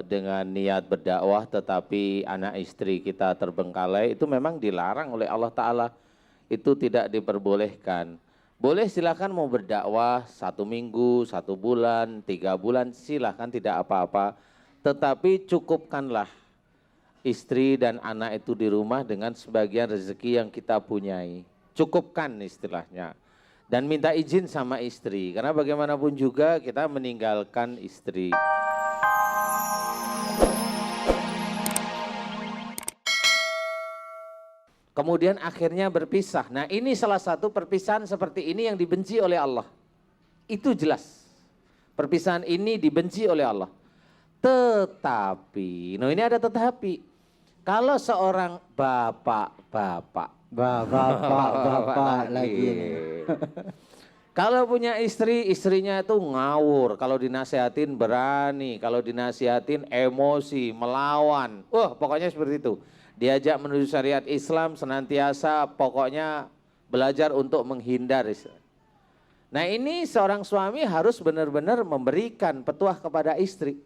dengan niat berdakwah tetapi anak istri kita terbengkalai, itu memang dilarang oleh Allah Ta'ala. Itu tidak diperbolehkan. Boleh silakan mau berdakwah 1 minggu, 1 bulan, 3 bulan, silakan tidak apa-apa. Tetapi cukupkanlah istri dan anak itu di rumah dengan sebagian rezeki yang kita punyai. Cukupkan istilahnya. Dan minta izin sama istri, karena bagaimanapun juga kita meninggalkan istri. Kemudian akhirnya berpisah. Nah ini salah satu perpisahan seperti ini yang dibenci oleh Allah. Itu jelas. Perpisahan ini dibenci oleh Allah. Tetapi, nah ini ada tetapi. Kalau seorang bapak lagi ini. Kalau punya istri, istrinya itu ngawur. Kalau dinasihatin berani, kalau dinasihatin emosi, melawan. Pokoknya seperti itu. Diajak menuju syariat Islam senantiasa pokoknya belajar untuk menghindar. Nah ini seorang suami harus benar-benar memberikan petuah kepada istri.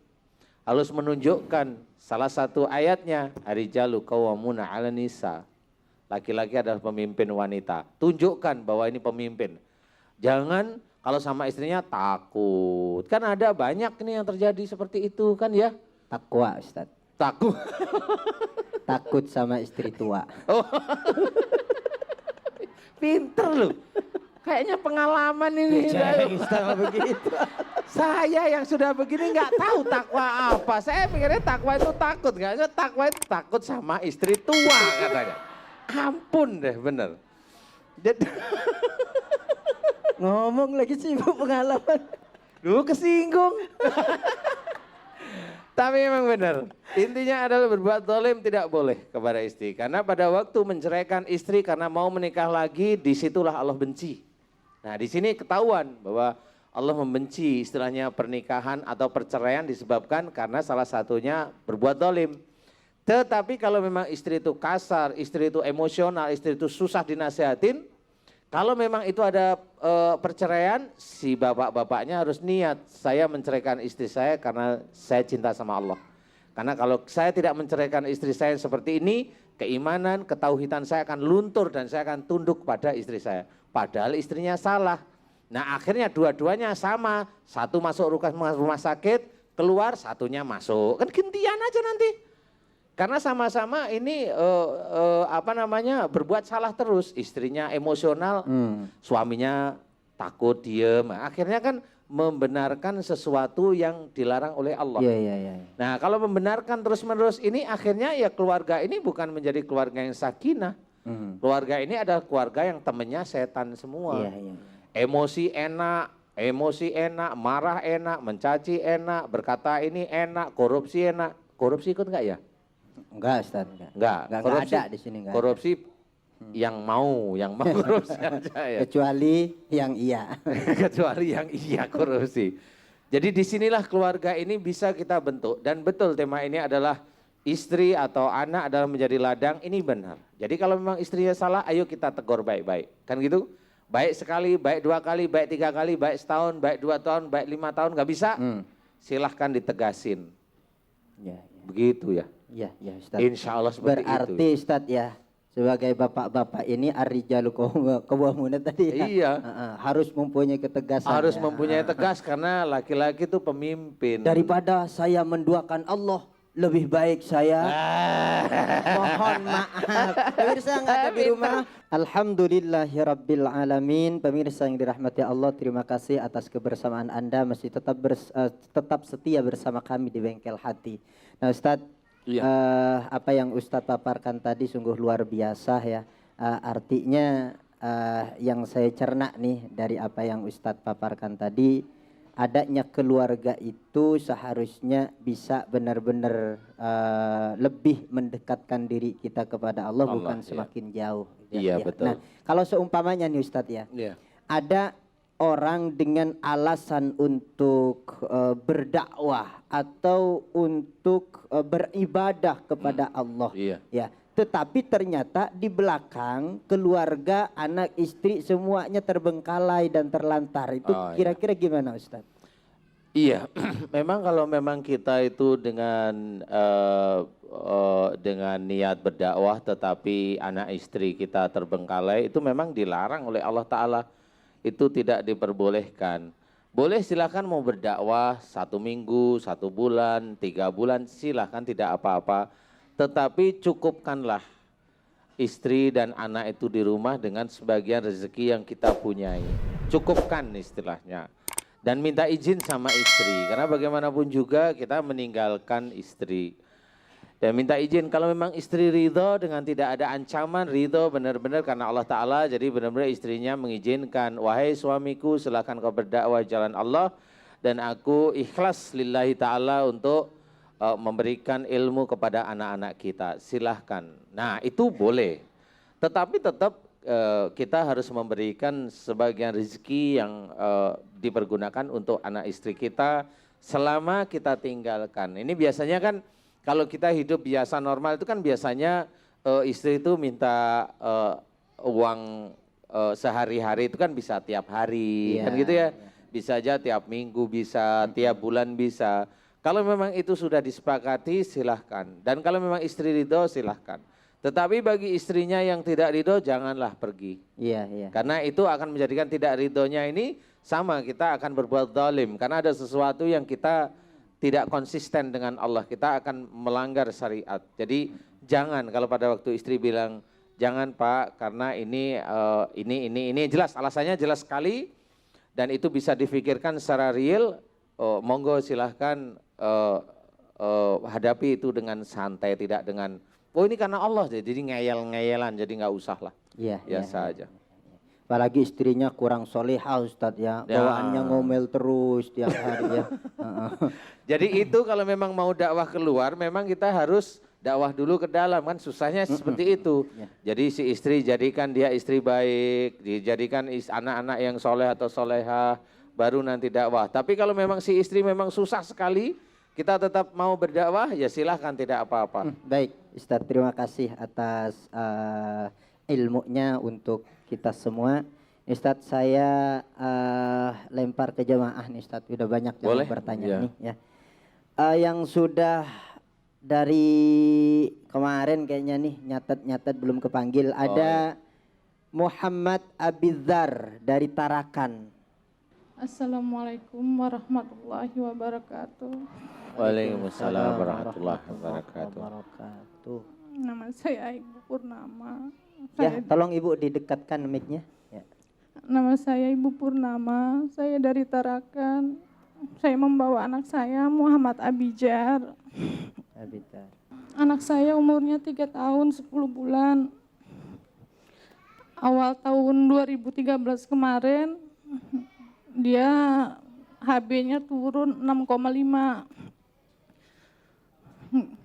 Harus menunjukkan salah satu ayatnya, Ar-rijalu qawwamuna 'alan nisa. Laki-laki adalah pemimpin wanita. Tunjukkan bahwa ini pemimpin. Jangan kalau sama istrinya takut. Kan ada banyak nih yang terjadi seperti itu kan ya. Takwa Ustaz. Takut. Takut sama istri tua. Oh. Pinter loh. Kayaknya pengalaman ini. Ustaz begitu. Saya yang sudah begini nggak tahu takwa apa. Saya pikirnya takwa itu takut. Nggak, takwa itu takut sama istri tua katanya. Ampun deh bener. Ngomong lagi sibuk pengalaman. Lu kesinggung. Tapi memang benar. Intinya adalah berbuat zalim tidak boleh kepada istri. Karena pada waktu menceraikan istri karena mau menikah lagi, disitulah Allah benci. Nah di sini ketahuan bahwa Allah membenci istilahnya pernikahan atau perceraian disebabkan karena salah satunya berbuat zalim. Tetapi kalau memang istri itu kasar, istri itu emosional, istri itu susah dinasihatin, kalau memang itu ada perceraian, si bapak-bapaknya harus niat, saya menceraikan istri saya karena saya cinta sama Allah. Karena kalau saya tidak menceraikan istri saya seperti ini, keimanan, ketauhidan saya akan luntur dan saya akan tunduk pada istri saya. Padahal istrinya salah. Nah akhirnya dua-duanya sama, satu masuk rumah sakit, keluar satunya masuk. Kan gantian aja nanti. Karena sama-sama ini berbuat salah terus, istrinya emosional, suaminya takut diem, akhirnya kan membenarkan sesuatu yang dilarang oleh Allah. Nah kalau membenarkan terus-menerus ini akhirnya ya keluarga ini bukan menjadi keluarga yang sakinah, keluarga ini adalah keluarga yang temennya setan semua. Emosi enak, marah enak, mencaci enak, berkata ini enak, korupsi enak, korupsi ikut enggak ya? Enggak Ustaz, enggak korupsi, ada di sini enggak. Korupsi yang mau korupsi aja ya. Kecuali yang iya. Kecuali yang iya korupsi. Jadi disinilah keluarga ini bisa kita bentuk dan betul tema ini adalah istri atau anak adalah menjadi ladang, ini benar. Jadi kalau memang istrinya salah, ayo kita tegur baik-baik, kan gitu? Baik sekali, baik 2 kali, baik 3 kali, baik setahun, baik 2 tahun, baik 5 tahun, nggak bisa? Silahkan ditegasin. Begitu ya. Iya Ustaz. Insya Allah seperti berarti itu. Ustaz ya, sebagai bapak-bapak ini ar-rijalu qawwamuna tadi ya. Iya. Harus mempunyai ketegasan. Harus mempunyai tegas karena laki-laki itu pemimpin. Daripada saya menduakan Allah, lebih baik saya mohon maaf. Pemirsa yang ada di rumah, alhamdulillahirabbil alamin. Pemirsa yang dirahmati Allah, terima kasih atas kebersamaan Anda masih tetap setia bersama kami di Bengkel Hati. Nah Ustadz, apa yang Ustadz paparkan tadi sungguh luar biasa ya. Artinya yang saya cerna nih dari apa yang Ustadz paparkan tadi, adanya keluarga itu seharusnya bisa benar-benar lebih mendekatkan diri kita kepada Allah bukan semakin jauh. Iya betul. Nah kalau seumpamanya nih Ustadz ya, ada orang dengan alasan untuk berdakwah atau untuk beribadah kepada Allah, ya. Tetapi ternyata di belakang keluarga, anak, istri semuanya terbengkalai dan terlantar. Itu kira-kira gimana Ustaz? Iya, memang kalau memang kita itu dengan niat berdakwah tetapi anak istri kita terbengkalai itu memang dilarang oleh Allah Ta'ala. Itu tidak diperbolehkan. Boleh silakan mau berdakwah 1 minggu, 1 bulan, 3 bulan silakan tidak apa-apa. Tetapi cukupkanlah istri dan anak itu di rumah dengan sebagian rezeki yang kita punyai. Cukupkan istilahnya. Dan minta izin sama istri, karena bagaimanapun juga kita meninggalkan istri. Dan minta izin kalau memang istri ridho dengan tidak ada ancaman, ridho benar-benar karena Allah Ta'ala, jadi benar-benar istrinya mengizinkan, wahai suamiku silakan kau berdakwah jalan Allah, dan aku ikhlas lillahi ta'ala untuk memberikan ilmu kepada anak-anak kita, silahkan. Nah itu boleh, tetapi tetap kita harus memberikan sebagian rezeki yang dipergunakan untuk anak istri kita selama kita tinggalkan. Ini biasanya kan kalau kita hidup biasa normal itu kan biasanya istri itu minta uang sehari-hari itu kan bisa tiap hari, kan gitu ya. Bisa aja tiap minggu bisa, tiap bulan bisa. Kalau memang itu sudah disepakati silahkan. Dan kalau memang istri ridho silahkan. Tetapi bagi istrinya yang tidak ridho janganlah pergi. Iya. Karena itu akan menjadikan tidak ridhonya ini sama, kita akan berbuat zalim. Karena ada sesuatu yang kita tidak konsisten dengan Allah, kita akan melanggar syariat. Jadi jangan, kalau pada waktu istri bilang jangan Pak karena ini jelas, alasannya jelas sekali dan itu bisa difikirkan secara real, monggo silahkan hadapi itu dengan santai, tidak dengan oh ini karena Allah jadi ngeyel-ngeyelan, jadi nggak usah lah, biasa aja. Apalagi istrinya kurang solehah Ustadz ya, bawaannya ngomel terus tiap hari ya. Jadi itu kalau memang mau dakwah keluar, memang kita harus dakwah dulu ke dalam, kan susahnya seperti itu. Jadi si istri jadikan dia istri baik, dijadikan anak-anak yang soleh atau solehah, baru nanti dakwah. Tapi kalau memang si istri memang susah sekali, kita tetap mau berdakwah, ya silahkan tidak apa-apa. Baik Ustadz, terima kasih atas ilmunya untuk kita semua. Ustadz, saya lempar ke jemaah nih Ustadz, udah banyak yang bertanya nih ya. Yang sudah dari kemarin kayaknya nih nyatet belum kepanggil, ada Muhammad Abizar dari Tarakan. Assalamualaikum warahmatullahi wabarakatuh. Waalaikumsalam warahmatullahi wabarakatuh. Nama saya Ibu Purnama. Ya, tolong Ibu didekatkan mic-nya. Ya. Nama saya Ibu Purnama, saya dari Tarakan. Saya membawa anak saya Muhammad Abizar. Anak saya umurnya 3 tahun 10 bulan. Awal tahun 2013 kemarin dia HB-nya turun 6,5.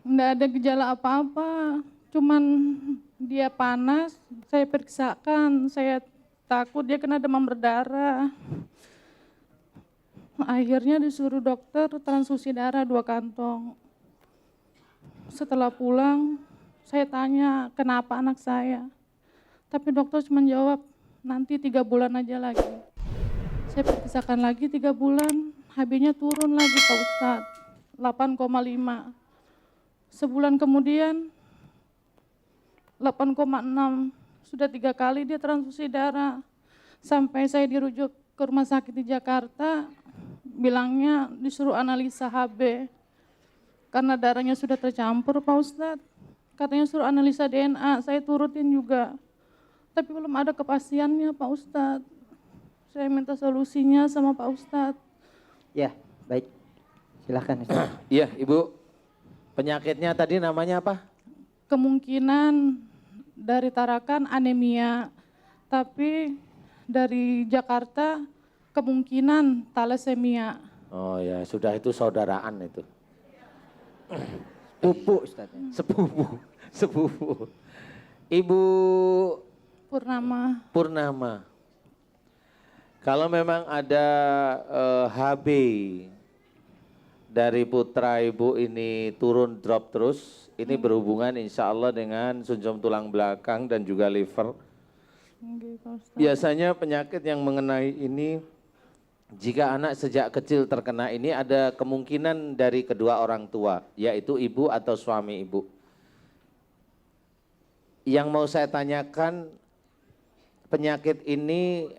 Nggak ada gejala apa-apa, cuman dia panas, saya periksakan, saya takut dia kena demam berdarah. Akhirnya disuruh dokter transfusi darah 2 kantong. Setelah pulang, saya tanya kenapa anak saya. Tapi dokter cuma jawab, nanti 3 bulan aja lagi. Saya periksakan lagi 3 bulan, HB-nya turun lagi Pak Ustadz, 8,5. Sebulan kemudian 8,6, sudah 3 kali dia transfusi darah. Sampai saya dirujuk ke rumah sakit di Jakarta, bilangnya disuruh analisa HB. Karena darahnya sudah tercampur Pak Ustadz, katanya suruh analisa DNA, saya turutin juga. Tapi belum ada kepastiannya Pak Ustadz. Saya minta solusinya sama Pak Ustadz. Ya, baik. Silahkan Ustadz. Iya Ibu, penyakitnya tadi namanya apa? Kemungkinan dari Tarakan anemia, tapi dari Jakarta kemungkinan talasemia. Oh ya, sudah itu saudaraan itu. Sepupu Ustadz. Sepupu. Ibu Purnama. Kalau memang ada HB dari putra ibu ini turun drop terus, ini berhubungan insya Allah dengan sumsum tulang belakang dan juga liver. Biasanya penyakit yang mengenai ini Jika anak sejak kecil terkena ini ada kemungkinan dari kedua orang tua, yaitu ibu atau suami ibu. Yang mau saya tanyakan, penyakit ini